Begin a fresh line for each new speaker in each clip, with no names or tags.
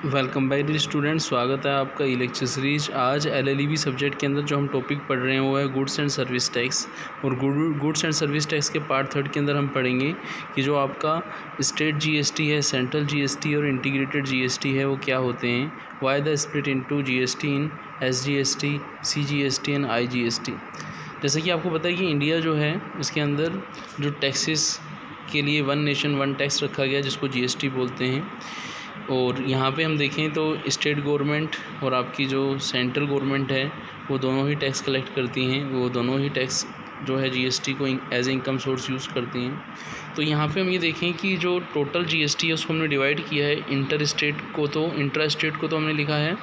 Welcome back dear student, स्वागत है आपका ई लेक्चर सीरीज। आज एलएलईबी सब्जेक्ट के अंदर जो हम टॉपिक पढ़ रहे हैं वो है गुड्स एंड सर्विस टैक्स। और गुड्स एंड सर्विस टैक्स के पार्ट 3 के अंदर हम पढ़ेंगे कि जो आपका स्टेट जीएसटी है, सेंट्रल जीएसटी और इंटीग्रेटेड जीएसटी है वो क्या होते हैं, why the split into GST in SGST, CGST and IGST. जैसे कि आपको पता है कि इंडिया जो है इसके अंदर जो टैक्सेस के लिए वन नेशन वन टैक्स रखा गया जिसको जीएसटी बोलते हैं। और यहाँ पे हम देखें तो स्टेट गवर्नमेंट और आपकी जो सेंट्रल गवर्नमेंट है वो दोनों ही टैक्स कलेक्ट करती हैं, वो दोनों ही टैक्स जो है जीएसटी को as a income source use करती हैं। तो यहाँ पे हम ये देखें कि जो टोटल जीएसटी है उसको हमने डिवाइड किया है इंटर स्टेट को तो हमने लिखा है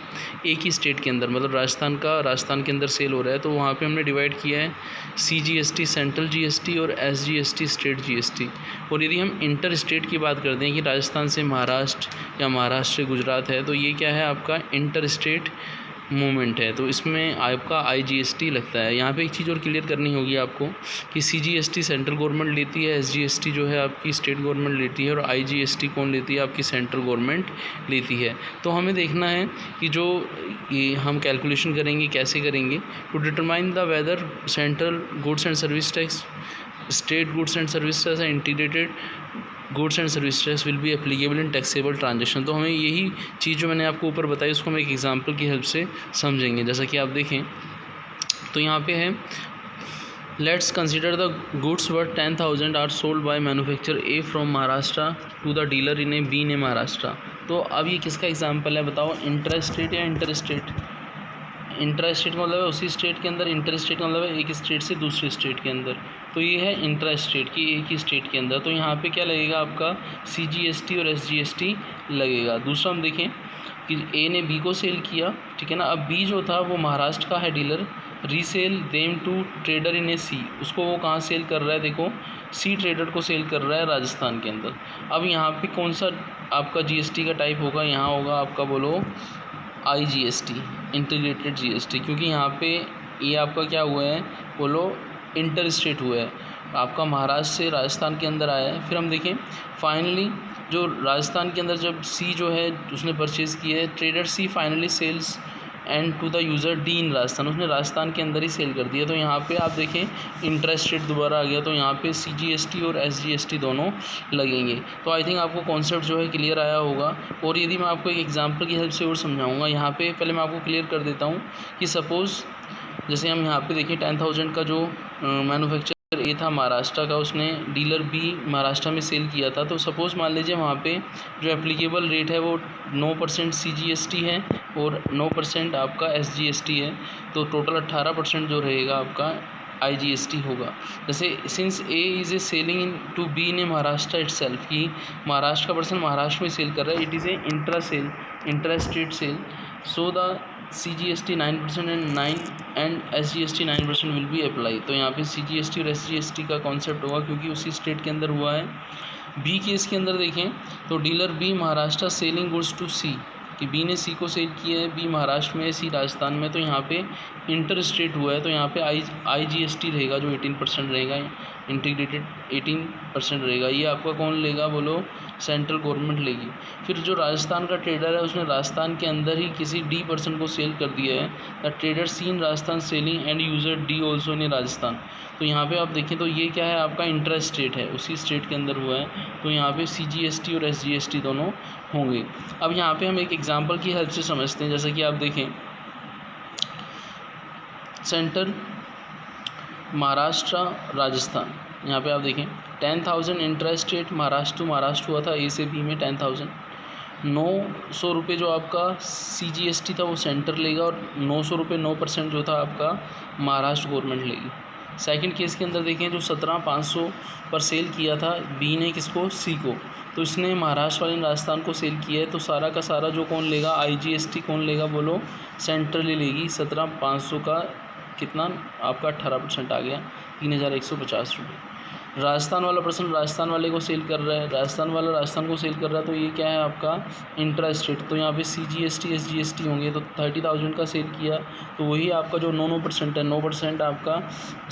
एक ही स्टेट के अंदर, मतलब राजस्थान के अंदर सेल हो रहा है तो वहाँ पे हमने डिवाइड किया है सीजीएसटी सेंट्रल जीएसटी और एसजीएसटी स्टेट जीएसटी। और यदि हम इंटर स्टेट की बात करते हैं कि राजस्थान से महाराष्ट्र या महाराष्ट्र से गुजरात है तो ये क्या है, आपका इंटर स्टेट मूवमेंट है, तो इसमें आपका आईजीएसटी लगता है। यहाँ पे एक चीज़ और क्लियर करनी होगी आपको कि सीजीएसटी सेंट्रल गवर्नमेंट लेती है, एसजीएसटी जो है आपकी स्टेट गवर्नमेंट लेती है और आईजीएसटी कौन लेती है, आपकी सेंट्रल गवर्नमेंट लेती है। तो हमें देखना है कि जो ये हम कैलकुलेशन करेंगे कैसे करेंगे, to determine the whether central goods and service tax, state goods and service tax and integrated goods and service tax will be applicable in taxable transaction. तो हमें यही चीज़ जो मैंने आपको ऊपर बताई उसको हम एक एग्जांपल की हेल्प से समझेंगे। जैसा कि आप देखें तो यहाँ पे है, let's consider the goods worth 10,000 are sold by manufacture A from Maharashtra to the dealer in A B in Maharashtra. तो अब ये किसका एग्जाम्पल है बताओ, इंटर स्टेट या इंटर स्टेट? इंटर स्टेट का मतलब है उसी स्टेट के अंदर, इंटर स्टेट का मतलब है एक स्टेट से दूसरे स्टेट के अंदर। तो ये है इंटर स्टेट की एक ही स्टेट के अंदर, तो यहाँ पे क्या लगेगा आपका सीजीएसटी और एसजीएसटी लगेगा। दूसरा हम देखें कि ए ने बी को सेल किया, ठीक है ना। अब बी जो था वो महाराष्ट्र का है dealer, resell them to trader in a C, उसको वो कहाँ सेल कर रहा है, देखो सी ट्रेडर को सेल कर रहा है राजस्थान के अंदर। अब यहाँ पे कौन सा आपका जीएसटी का टाइप होगा, यहाँ होगा आपका बोलो आईजीएसटी, इंटीग्रेटेड जीएसटी, क्योंकि यहाँ पे ये आपका क्या हुआ है बोलो इंटर स्टेट हुआ है, आपका महाराष्ट्र से राजस्थान के अंदर आया है। फिर हम देखें फाइनली जो राजस्थान के अंदर जब सी जो है उसने परचेज़ किया है, trader C finally sales and to the user D in Rajasthan, उसने राजस्थान के अंदर ही सेल कर दिया। तो यहाँ पे आप देखें इंटरेस्ट रेट दोबारा आ गया, तो यहाँ पे सीजीएसटी और एसजीएसटी दोनों लगेंगे। तो आई थिंक आपको कॉन्सेप्ट जो है क्लियर आया होगा। और यदि मैं आपको एक एग्जांपल की हेल्प से और समझाऊंगा, यहाँ पे पहले मैं आपको क्लियर कर देता हूँ कि सपोज़ जैसे हम यहाँ पे देखें 10,000 का जो मैन्युफैक्चर ए था महाराष्ट्र का, उसने डीलर बी महाराष्ट्र में सेल किया था। तो सपोज़ मान लीजिए वहाँ पे जो एप्लीकेबल रेट है वो 9% सीजीएसटी है और 9% आपका एसजीएसटी है, तो टोटल 18% जो रहेगा आपका आईजीएसटी होगा। जैसे since A is A selling in to B in A Maharashtra itself, कि महाराष्ट्र का पर्सन महाराष्ट्र में सेल कर रहा है, it is a intra state sale, so the CGST 9% and SGST 9% will be apply. तो यहाँ पे CGST और SGST का कॉन्सेप्ट होगा क्योंकि उसी स्टेट के अंदर हुआ है। बी केस के अंदर देखें तो dealer B Maharashtra selling goods to C, कि बी ने सी को सेल किया है, बी महाराष्ट्र में, सी राजस्थान में, तो यहाँ पे इंटर स्टेट हुआ है, तो यहाँ पे आईजीएसटी रहेगा जो 18% रहेगा, इंटीग्रेटेड 18% रहेगा। ये आपका कौन लेगा बोलो, सेंट्रल गवर्नमेंट लेगी। फिर जो राजस्थान का ट्रेडर है उसने राजस्थान के अंदर ही किसी डी पर्सन को सेल कर दिया है, the trader C in Rajasthan selling and user D also in Rajasthan. तो यहाँ पे आप देखें तो ये क्या है, आपका इंटर स्टेट है, उसी स्टेट के अंदर हुआ है, तो यहाँ पे सीजीएसटी और एसजीएसटी दोनों होंगे। अब यहाँ पे हम एक एग्जांपल की हेल्प से समझते हैं। जैसा कि आप देखें सेंटर महाराष्ट्र राजस्थान, यहाँ पे आप देखें 10,000 inter state Maharashtra to Maharashtra हुआ था, ए से बी में 10,000, 900 रुपये जो आपका सीजीएसटी था वो सेंटर लेगा और 900 रुपये 9% जो था आपका महाराष्ट्र गवर्नमेंट लेगी। सेकंड केस के अंदर देखें जो 17,500 पर सेल किया था बी ने किसको, सी को, तो इसने महाराष्ट्र वाले राजस्थान को सेल किया है, तो सारा का सारा जो कौन लेगा, आईजीएसटी कौन लेगा बोलो, सेंट्रल लेगी। 17,500 का कितना आपका 18% आ गया, 3,150 रुपये। राजस्थान वाला पर्सन राजस्थान वाले को सेल कर रहा है, राजस्थान वाला राजस्थान को सेल कर रहा है, तो ये क्या है आपका इंट्रा स्टेट। तो यहाँ पे CGST SGST होंगे, तो 30,000 का सेल किया तो वही आपका जो 9% है, 9% आपका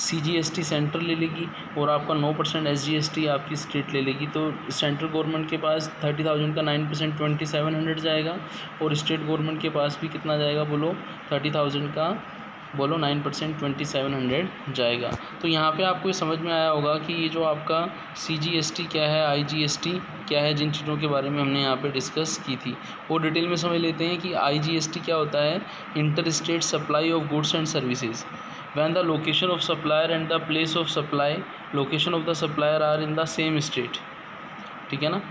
CGST सेंटर ले लेगी और आपका 9% SGST आपकी स्टेट ले लेगी। तो सेंट्रल गवर्नमेंट के पास 30,000 का 9% 2700 जाएगा और स्टेट गवर्नमेंट के पास भी कितना जाएगा बोलो, 30,000 का बोलो 9% 2700 जाएगा। तो यहाँ पे आपको ये समझ में आया होगा कि ये जो आपका CGST क्या है, IGST क्या है, जिन चीज़ों के बारे में हमने यहाँ पे डिस्कस की थी वो डिटेल में समझ लेते हैं कि IGST क्या होता है। Inter state supply of goods and services when the location of supplier and the place of supply, location of the supplier are in the same state, ठीक है ना।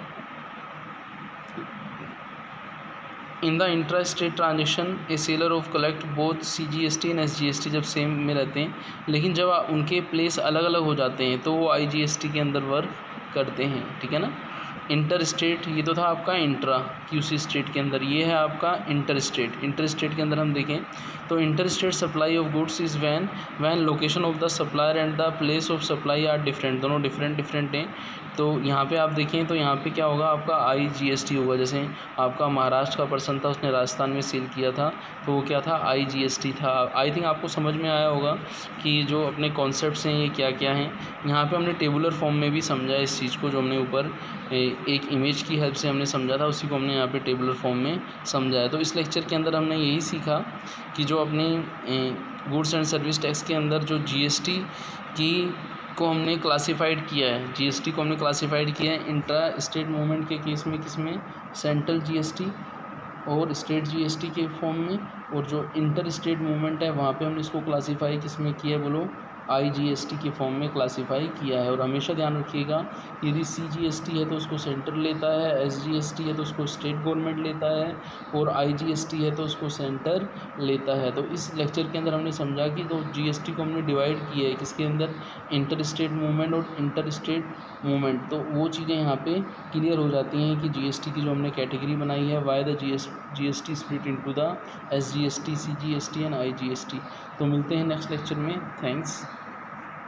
In the intra state transaction a seller of collect both CGST and SGST जब same में रहते हैं, लेकिन जब उनके प्लेस अलग अलग हो जाते हैं तो वो IGST के अंदर वर्क करते हैं, ठीक है ना। इंटर स्टेट ये तो था आपका इंट्रा QC स्टेट के अंदर, ये है आपका इंटर स्टेट। इंटर स्टेट के अंदर हम देखें तो inter state supply of goods is when location of the supplier and the place of supply are different, दोनों डिफरेंट हैं। तो यहाँ पे आप देखें तो यहाँ पे क्या होगा आपका IGST होगा। जैसे आपका महाराष्ट्र का पर्सन था, उसने राजस्थान में सेल किया था तो वो क्या था, IGST था। आई थिंक आपको समझ में आया होगा कि जो अपने कॉन्सेप्ट्स हैं ये क्या क्या हैं। यहाँ पे हमने टेबुलर फॉर्म में भी समझा इस चीज़ को, जो हमने ऊपर एक इमेज की हेल्प से हमने समझा था, उसी को हमने यहाँ पे टेबुलर फॉर्म में समझाया। तो इस लेक्चर के अंदर हमने यही सीखा कि जो अपने गुड्स एंड सर्विस टैक्स के अंदर जो GST की को हमने क्लासिफाइड किया है, GST को हमने क्लासिफाइड किया है इंट्रा स्टेट मूवमेंट के केस में, किसमें, सेंट्रल GST और स्टेट GST के फॉर्म में, और जो इंटर स्टेट मूवमेंट है वहाँ पे हमने इसको क्लासीफाई किसमें किया है बोलो, IGST के फॉर्म में क्लासीफाई किया है। और हमेशा ध्यान रखिएगा यदि CGST है तो उसको सेंटर लेता है, SGST है तो उसको स्टेट गवर्नमेंट लेता है, और IGST है तो उसको सेंटर लेता है। तो इस लेक्चर के अंदर हमने समझा कि तो GST को हमने डिवाइड किया है किसके अंदर, इंटर स्टेट मूवमेंट और इंटर स्टेट मूवमेंट। तो वो चीज़ें यहाँ पे क्लियर हो जाती हैं कि GST की जो हमने कैटेगरी बनाई है, why the GST split into the SGST, CGST and IGST। तो मिलते हैं नेक्स्ट लेक्चर में, थैंक्स।